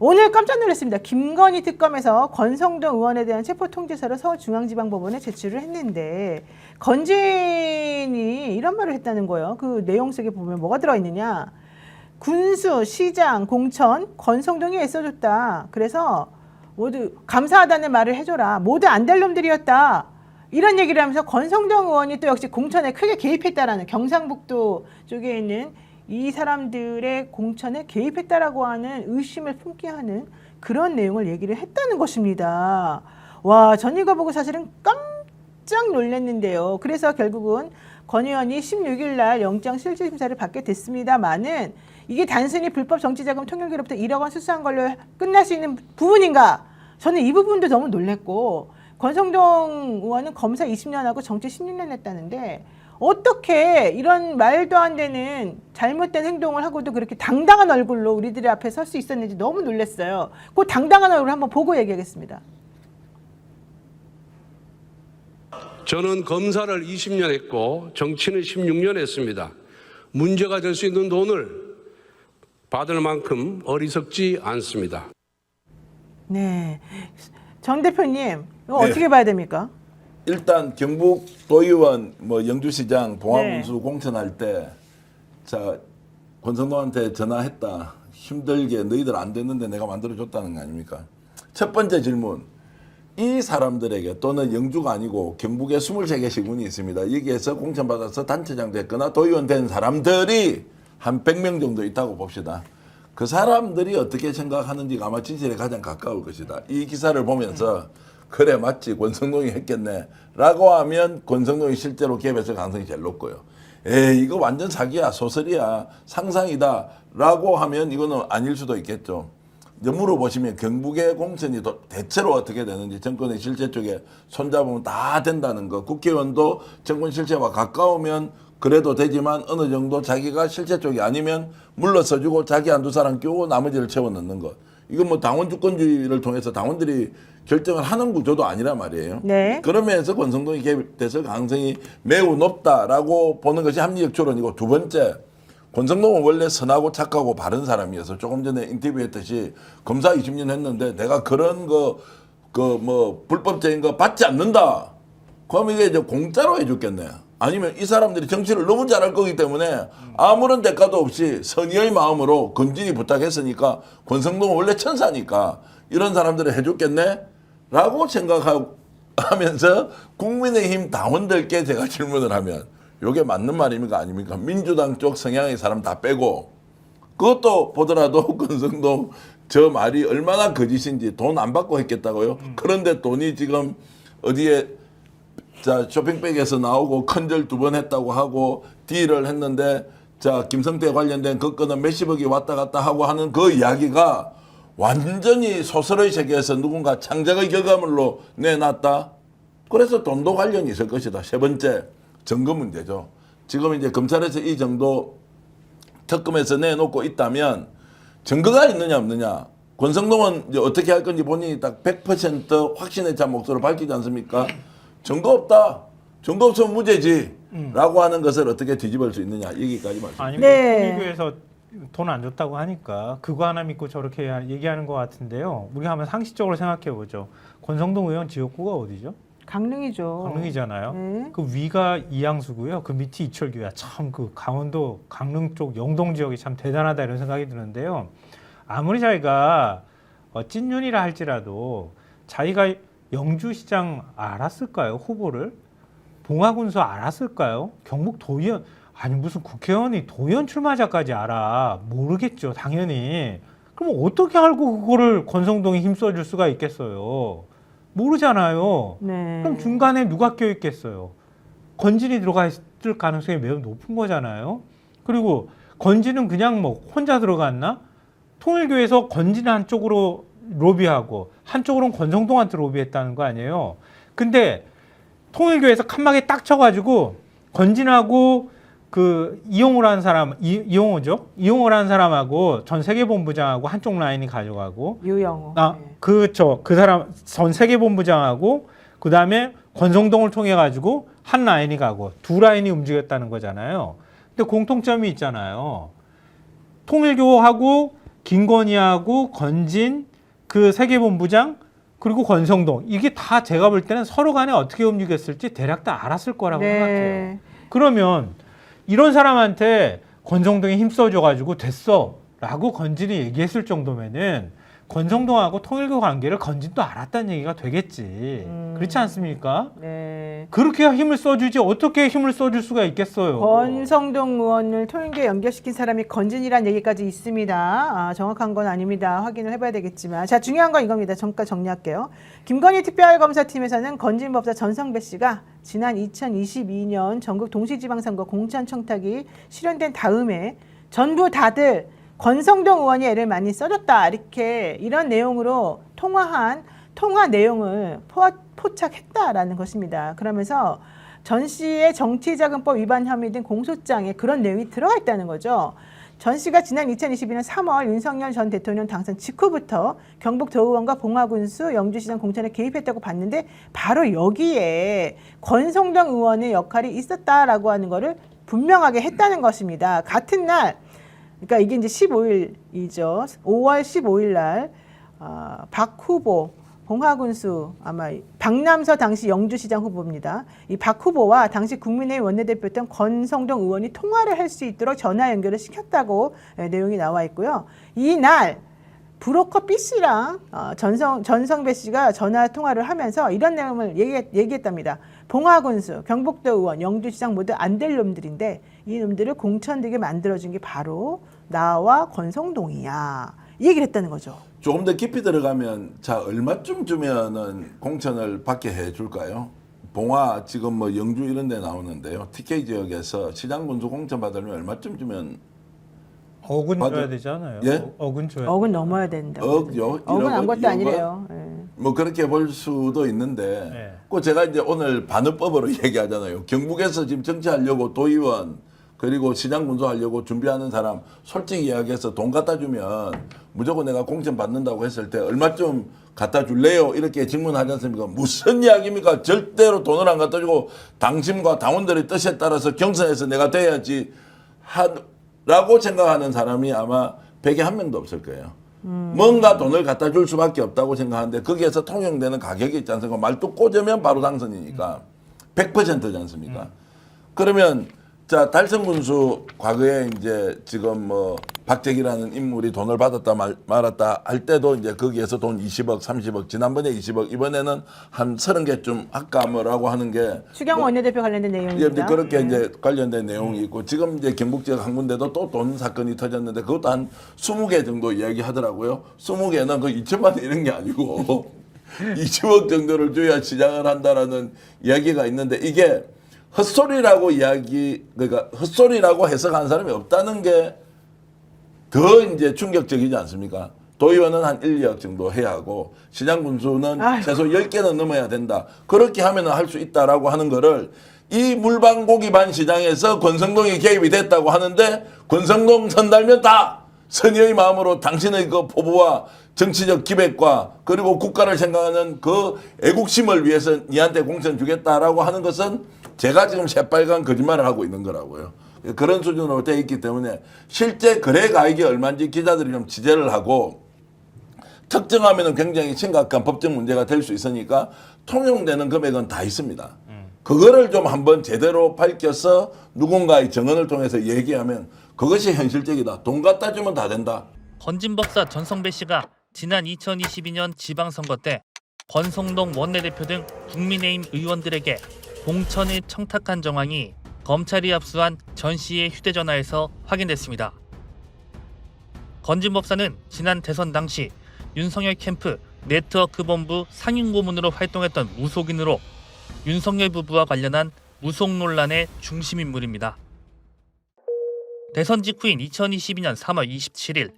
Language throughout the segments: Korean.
오늘 깜짝 놀랐습니다. 김건희 특검에서 권성동 의원에 대한 체포통지서를 서울중앙지방법원에 제출을 했는데 건진이 이런 말을 했다는 거예요. 그 내용 속에 보면 뭐가 들어있느냐. 군수, 시장, 공천, 권성동이 애써줬다. 그래서 모두 감사하다는 말을 해줘라. 모두 안 될 놈들이었다. 이런 얘기를 하면서 권성동 의원이 또 역시 공천에 크게 개입했다라는 경상북도 쪽에 있는 이 사람들의 공천에 개입했다라고 하는 의심을 품게 하는 그런 내용을 얘기를 했다는 것입니다. 와, 전 이거 보고 사실은 깜짝 놀랐는데요. 그래서 결국은 권 의원이 16일 날 영장 실질심사를 받게 됐습니다만은 이게 단순히 불법 정치자금 통용기로부터 1억 원 수수한 걸로 끝날 수 있는 부분인가? 저는 이 부분도 너무 놀랐고 권성동 의원은 검사 20년 하고 정치 16년 했다는데 어떻게 이런 말도 안 되는 잘못된 행동을 하고도 그렇게 당당한 얼굴로 우리들의 앞에 설 수 있었는지 너무 놀랐어요. 그 당당한 얼굴을 한번 보고 얘기하겠습니다. 저는 검사를 20년 했고 정치는 16년 했습니다. 문제가 될 수 있는 돈을 받을 만큼 어리석지 않습니다. 네, 정 대표님 이거 네. 어떻게 봐야 됩니까? 일단 경북 도의원, 영주시장, 봉화군수 공천할 때, 자 권성동한테 전화했다. 힘들게 너희들 안 됐는데 내가 만들어줬다는 거 아닙니까? 첫 번째 질문. 이 사람들에게 또는 영주가 아니고 경북에 23개 시군이 있습니다. 여기에서 공천받아서 단체장 됐거나 도의원 된 사람들이 한 100명 정도 있다고 봅시다. 그 사람들이 어떻게 생각하는지가 아마 진실에 가장 가까울 것이다. 이 기사를 보면서 그래 맞지 권성동이 했겠네 라고 하면 권성동이 실제로 개입했을 가능성이 제일 높고요. 에이 이거 완전 사기야 소설이야 상상이다 라고 하면 이거는 아닐 수도 있겠죠. 물어보시면 경북의 공천이 대체로 어떻게 되는지 정권의 실체 쪽에 손잡으면 다 된다는 거. 국회의원도 정권 실체와 가까우면 그래도 되지만 어느 정도 자기가 실체 쪽이 아니면 물러서주고 자기 한두 사람 끼우고 나머지를 채워 넣는 것. 이건 뭐 당원 주권주의를 통해서 당원들이 결정을 하는 구조도 아니란 말이에요. 네. 그러면서 권성동이 개입됐을 가능성이 매우 높다라고 보는 것이 합리적 추론이고 두 번째 권성동은 원래 선하고 착하고 바른 사람이어서 조금 전에 인터뷰했듯이 검사 20년 했는데 내가 그런 불법적인 거 받지 않는다. 그럼 이게 이제 공짜로 해줬겠네. 아니면 이 사람들이 정치를 너무 잘할 거기 때문에 아무런 대가도 없이 선의의 마음으로 건진이 부탁했으니까 권성동은 원래 천사니까 이런 사람들을 해줬겠네? 라고 생각하면서 국민의힘 당원들께 제가 질문을 하면 이게 맞는 말입니까 아닙니까? 민주당 쪽 성향의 사람 다 빼고 그것도 보더라도 권성동 저 말이 얼마나 거짓인지 돈 안 받고 했겠다고요? 그런데 돈이 지금 어디에 자 쇼핑백에서 나오고 컨절 2번 했다고 하고 딜을 했는데 자 김성태 관련된 그 건은 몇십억이 왔다 갔다 하고 하는 그 이야기가 완전히 소설의 세계에서 누군가 창작의 결과물로 내놨다. 그래서 돈도 관련이 있을 것이다. 세 번째 증거 문제죠. 지금 이제 검찰에서 이 정도 특검에서 내놓고 있다면 증거가 있느냐 없느냐. 권성동은 이제 어떻게 할 건지 본인이 딱 100% 확신에 찬 목소리를 밝히지 않습니까? 증거 없다. 증거 없으면 무죄지. 라고 하는 것을 어떻게 뒤집을 수 있느냐. 여기까지 말씀. 아니, 네. 통일교에서 돈 안 줬다고 하니까 그거 하나 믿고 저렇게 얘기하는 것 같은데요. 우리가 한번 상식적으로 생각해 보죠. 권성동 의원 지역구가 어디죠? 강릉이죠. 강릉이잖아요. 네. 그 위가 이양수고요. 그 밑이 이철규야. 참 그 강원도 강릉 쪽 영동 지역이 참 대단하다 이런 생각이 드는데요. 아무리 자기가 찐윤이라 할지라도 자기가 영주시장 알았을까요? 후보를? 봉화군수 알았을까요? 경북 도의원 아니 무슨 국회의원이 도의원 출마자까지 알아. 모르겠죠. 당연히. 그럼 어떻게 알고 그거를 권성동이 힘써줄 수가 있겠어요. 모르잖아요. 네. 그럼 중간에 누가 껴있겠어요. 건진이 들어가 있을 가능성이 매우 높은 거잖아요. 그리고 건진은 그냥 뭐 혼자 들어갔나? 통일교에서 건진 한쪽으로 로비하고 한쪽으로는 권성동한테 로비했다는 거 아니에요. 근데 통일교에서 칸막이 딱 쳐가지고 건진하고 그 이용호라는 사람, 이용호죠? 이용호라는 사람하고 전 세계본부장하고 한쪽 라인이 가져가고 유영호. 네. 그렇죠. 그 사람 전 세계본부장하고 그 다음에 권성동을 통해 가지고 한 라인이 가고 두 라인이 움직였다는 거잖아요. 근데 공통점이 있잖아요. 통일교하고 김건희하고 건진 그 세계본부장 그리고 권성동 이게 다 제가 볼 때는 서로 간에 어떻게 움직였을지 대략 다 알았을 거라고 생각해요. 그러면 이런 사람한테 권성동이 힘써줘가지고 됐어라고 건진이 얘기했을 정도면은 권성동하고 통일교 관계를 건진도 알았다는 얘기가 되겠지. 그렇지 않습니까? 네. 그렇게 힘을 써주지 어떻게 힘을 써줄 수가 있겠어요. 권성동 의원을 통일교에 연결시킨 사람이 건진이라는 얘기까지 있습니다. 정확한 건 아닙니다. 확인을 해봐야 되겠지만. 자, 중요한 건 이겁니다. 잠깐 정리할게요. 김건희 특별검사팀에서는 건진법사 전성배 씨가 지난 2022년 전국 동시지방선거 공천 청탁이 실현된 다음에 전부 다들 권성동 의원이 애를 많이 써줬다. 이런 내용으로 통화 내용을 포착했다라는 것입니다. 그러면서 전 씨의 정치자금법 위반 혐의 등 공소장에 그런 내용이 들어가 있다는 거죠. 전 씨가 지난 2022년 3월 윤석열 전 대통령 당선 직후부터 경북 도의원과 봉화군수 영주시장 공천에 개입했다고 봤는데 바로 여기에 권성동 의원의 역할이 있었다라고 하는 거를 분명하게 했다는 것입니다. 같은 날, 그러니까 이게 이제 15일이죠. 5월 15일 날 박 후보 봉화군수 아마 박남서 당시 영주시장 후보입니다. 이 박 후보와 당시 국민의힘 원내대표였던 권성동 의원이 통화를 할 수 있도록 전화 연결을 시켰다고 내용이 나와 있고요. 이날 브로커 B 씨랑 전성배 씨가 전화 통화를 하면서 이런 내용을 얘기했답니다. 봉화군수, 경북도 의원, 영주시장 모두 안 될 놈들인데 이 놈들을 공천되게 만들어준 게 바로 나와 권성동이야. 이 얘기를 했다는 거죠. 조금 더 깊이 들어가면 자 얼마쯤 주면은 공천을 받게 해줄까요? 봉화 지금 뭐 영주 이런 데 나오는데요. TK 지역에서 시장 군수 공천 받으려면 얼마쯤 주면 억은 줘야 되지 않아요? 예? 억은 줘야 억은 넘어야 된다. 억요? 억은 1억, 아무것도 2억? 아니래요. 예. 뭐 그렇게 볼 수도 있는데 네. 그 제가 이제 오늘 반어법으로 얘기하잖아요. 경북에서 지금 정치하려고 도의원 그리고 시장 군수하려고 준비하는 사람 솔직히 이야기해서 돈 갖다 주면 무조건 내가 공천 받는다고 했을 때 얼마쯤 갖다 줄래요? 이렇게 질문하지 않습니까? 무슨 이야기입니까? 절대로 돈을 안 갖다 주고 당신과 당원들의 뜻에 따라서 경선에서 내가 돼야지 라고 생각하는 사람이 아마 100에 한 명도 없을 거예요. 뭔가 돈을 갖다 줄 수밖에 없다고 생각하는데 거기에서 통용되는 가격이 있지 않습니까? 말뚝 꽂으면 바로 당선이니까 100%지 않습니까? 그러면 자 달성군수 과거에 이제 지금 뭐 박재기라는 인물이 돈을 받았다 말았다 할 때도 이제 거기에서 돈 20억, 30억 지난번에 20억 이번에는 한 30개쯤 할까 뭐라고 하는 게 추경 원내대표 관련된 내용입니다. 이제 그렇게 이제 관련된 내용이 있고 지금 이제 경북 지역 한 군데도 또 돈 사건이 터졌는데 그것도 한 20개 정도 이야기하더라고요. 20개는 그 2천만 원 이런 게 아니고 20억 정도를 줘야 시장을 한다라는 이야기가 있는데 이게 헛소리라고 그러니까 헛소리라고 해석하는 사람이 없다는 게 더 이제 충격적이지 않습니까? 도의원은 한 1, 2억 정도 해야 하고 시장 군수는 최소 10개는 넘어야 된다. 그렇게 하면 할 수 있다라고 하는 거를 이 물방고기반 시장에서 권성동이 개입이 됐다고 하는데 권성동 선달면 다 선의의 마음으로 당신의 그 포부와 정치적 기백과 그리고 국가를 생각하는 그 애국심을 위해서 니한테 공천 주겠다라고 하는 것은 제가 지금 새빨간 거짓말을 하고 있는 거라고요. 그런 수준으로 되어 있기 때문에 실제 거래 가액이 얼마인지 기자들이 좀 취재를 하고 특정하면 굉장히 심각한 법적 문제가 될 수 있으니까 통용되는 금액은 다 있습니다. 그거를 좀 한번 제대로 밝혀서 누군가의 증언을 통해서 얘기하면 그것이 현실적이다. 돈 갖다 주면 다 된다. 건진법사 전성배 씨가 지난 2022년 지방선거 때 권성동 원내대표 등 국민의힘 의원들에게 공천을 청탁한 정황이 검찰이 압수한 전 씨의 휴대전화에서 확인됐습니다. 건진법사는 지난 대선 당시 윤석열 캠프 네트워크 본부 상임고문으로 활동했던 무속인으로 윤석열 부부와 관련한 무속 논란의 중심 인물입니다. 대선 직후인 2022년 3월 27일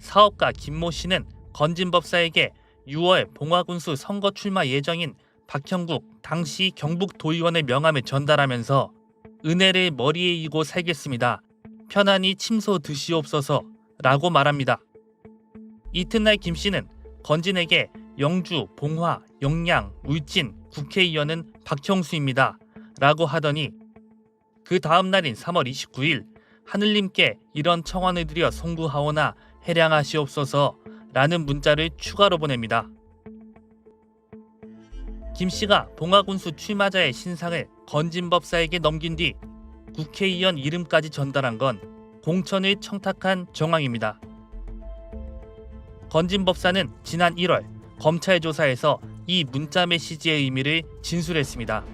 사업가 김모 씨는 건진법사에게 6월 봉화군수 선거 출마 예정인 박형국 당시 경북도의원의 명함을 전달하면서 은혜를 머리에 이고 살겠습니다. 편안히 침소 드시옵소서 라고 말합니다. 이튿날 김 씨는 건진에게 영주, 봉화, 영양, 울진 국회의원은 박형수입니다 라고 하더니 그 다음 날인 3월 29일 하늘님께 이런 청원을 드려 송구하오나 해량하시옵소서라는 문자를 추가로 보냅니다. 김 씨가 봉화군수 출마자의 신상을 건진법사에게 넘긴 뒤 국회의원 이름까지 전달한 건 공천을 청탁한 정황입니다. 건진법사는 지난 1월 검찰 조사에서 이 문자 메시지의 의미를 진술했습니다.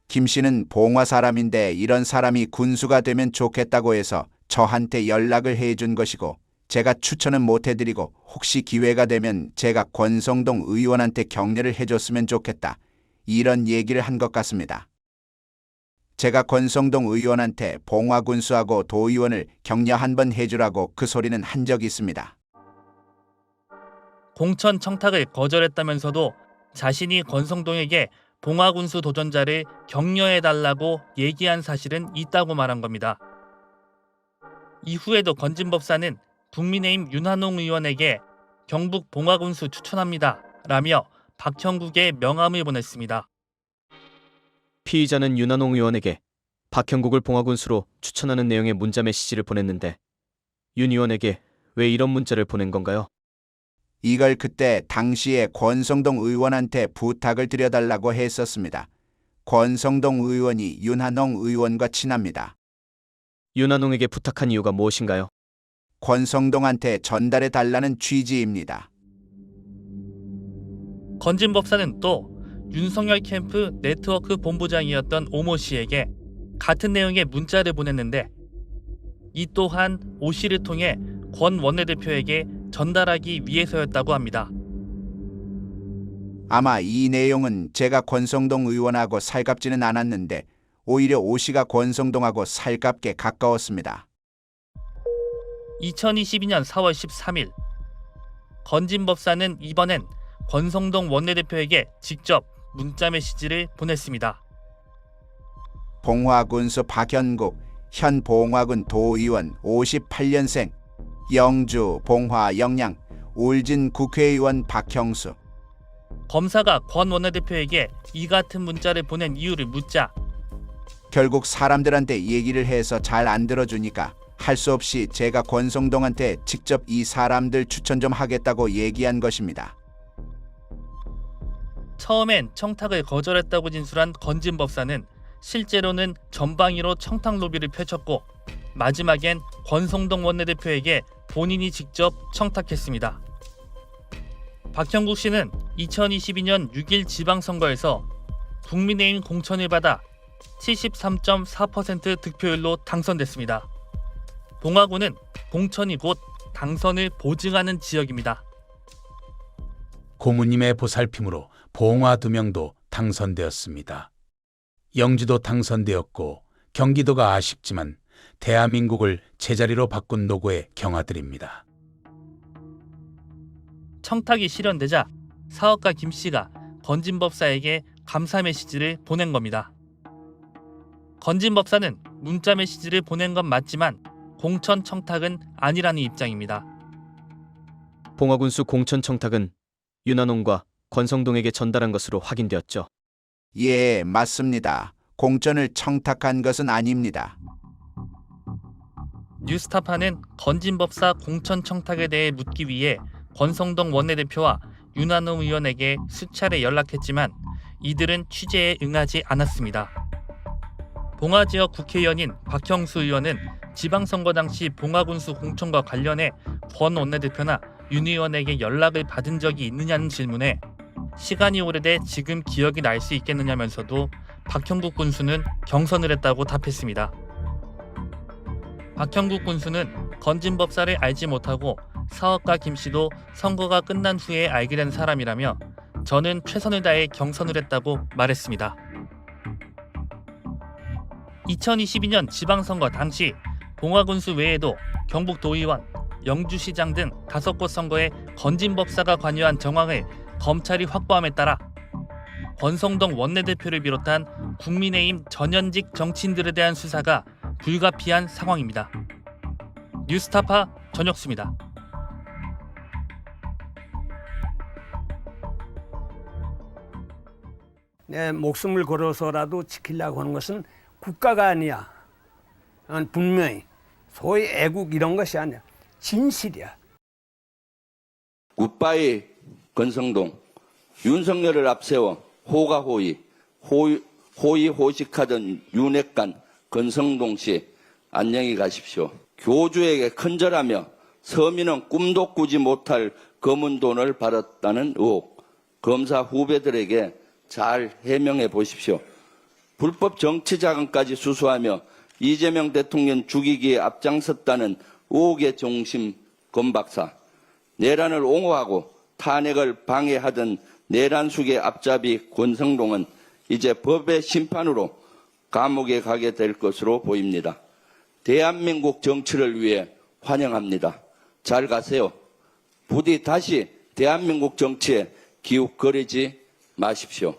김 씨는 봉화 사람인데 이런 사람이 군수가 되면 좋겠다고 해서 저한테 연락을 해준 것이고 제가 추천은 못 해드리고 혹시 기회가 되면 제가 권성동 의원한테 격려를 해줬으면 좋겠다. 이런 얘기를 한 것 같습니다. 제가 권성동 의원한테 봉화 군수하고 도의원을 격려 한번 해주라고 그 소리는 한 적이 있습니다. 공천 청탁을 거절했다면서도 자신이 권성동에게 봉화군수 도전자를 격려해달라고 얘기한 사실은 있다고 말한 겁니다. 이후에도 건진법사는 국민의힘 윤한홍 의원에게 경북 봉화군수 추천합니다 라며 박형국의 명함을 보냈습니다. 피의자는 윤한홍 의원에게 박형국을 봉화군수로 추천하는 내용의 문자 메시지를 보냈는데 윤 의원에게 왜 이런 문자를 보낸 건가요? 이걸 그때 당시에 권성동 의원한테 부탁을 드려달라고 했었습니다. 권성동 의원이 윤한홍 의원과 친합니다. 윤한홍에게 부탁한 이유가 무엇인가요? 권성동한테 전달해달라는 취지입니다. 건진법사는 또 윤석열 캠프 네트워크 본부장이었던 오모 씨에게 같은 내용의 문자를 보냈는데 이 또한 오 씨를 통해 권 원내대표에게 전달하기 위해서였다고 합니다. 아마 이 내용은 제가 권성동 의원하고 살갑지는 않았는데 오히려 오 씨가 권성동하고 살갑게 가까웠습니다. 2022년 4월 13일 건진법사는 이번엔 권성동 원내대표에게 직접 문자 메시지를 보냈습니다. 봉화군수 박현국, 현 봉화군 도의원 58년생, 영주 봉화 영양, 울진 국회의원 박형수. 검사가 권 원내대표에게 이 같은 문자를 보낸 이유를 묻자 결국 사람들한테 얘기를 해서 잘 안 들어주니까 할 수 없이 제가 권성동한테 직접 이 사람들 추천 좀 하겠다고 얘기한 것입니다. 처음엔 청탁을 거절했다고 진술한 건진법사는 실제로는 전방위로 청탁 로비를 펼쳤고 마지막엔 권성동 원내대표에게 본인이 직접 청탁했습니다. 박형국 씨는 2022년 6일 지방선거에서 국민의힘 공천을 받아 73.4% 득표율로 당선됐습니다. 봉화군은 공천이 곧 당선을 보증하는 지역입니다. 고모님의 보살핌으로 봉화 2명도 당선되었습니다. 영주도 당선되었고 경기도가 아쉽지만 대한민국을 제자리로 바꾼 노고에 경아드립니다. 청탁이 실현되자 사업가 김 씨가 건진법사에게 감사 메시지를 보낸 겁니다. 건진법사는 문자 메시지를 보낸 건 맞지만 공천 청탁은 아니라는 입장입니다. 봉화군수 공천 청탁은 윤한홍과 권성동에게 전달한 것으로 확인되었죠. 예, 맞습니다. 공천을 청탁한 것은 아닙니다. 뉴스타파는 건진법사 공천 청탁에 대해 묻기 위해 권성동 원내대표와 윤한홍 의원에게 수차례 연락했지만 이들은 취재에 응하지 않았습니다. 봉화지역 국회의원인 박형수 의원은 지방선거 당시 봉화군수 공천과 관련해 권 원내대표나 윤 의원에게 연락을 받은 적이 있느냐는 질문에 시간이 오래돼 지금 기억이 날 수 있겠느냐면서도 박형국 군수는 경선을 했다고 답했습니다. 박형국 군수는 건진법사를 알지 못하고 사업가 김 씨도 선거가 끝난 후에 알게 된 사람이라며 저는 최선을 다해 경선을 했다고 말했습니다. 2022년 지방선거 당시 봉화군수 외에도 경북도의원, 영주시장 등 5곳 선거에 건진법사가 관여한 정황을 검찰이 확보함에 따라 권성동 원내대표를 비롯한 국민의힘 전현직 정치인들에 대한 수사가 불가피한 상황입니다. 뉴스타파 전혁수입니다. 내 목숨을 걸어서라도 지키려고 하는 것은 국가가 아니야. 분명히 소위 애국 이런 것이 아니야. 진실이야. 굿바이 권성동. 윤석열을 앞세워 호의호식하던 윤핵관 권성동 씨 안녕히 가십시오. 교주에게 큰절하며 서민은 꿈도 꾸지 못할 검은 돈을 받았다는 의혹. 검사 후배들에게 잘 해명해 보십시오. 불법 정치자금까지 수수하며 이재명 대통령 죽이기에 앞장섰다는 의혹의 중심 검 박사. 내란을 옹호하고 탄핵을 방해하던 내란숙의 앞잡이 권성동은 이제 법의 심판으로 감옥에 가게 될 것으로 보입니다. 대한민국 정치를 위해 환영합니다. 잘 가세요. 부디 다시 대한민국 정치에 기웃거리지 마십시오.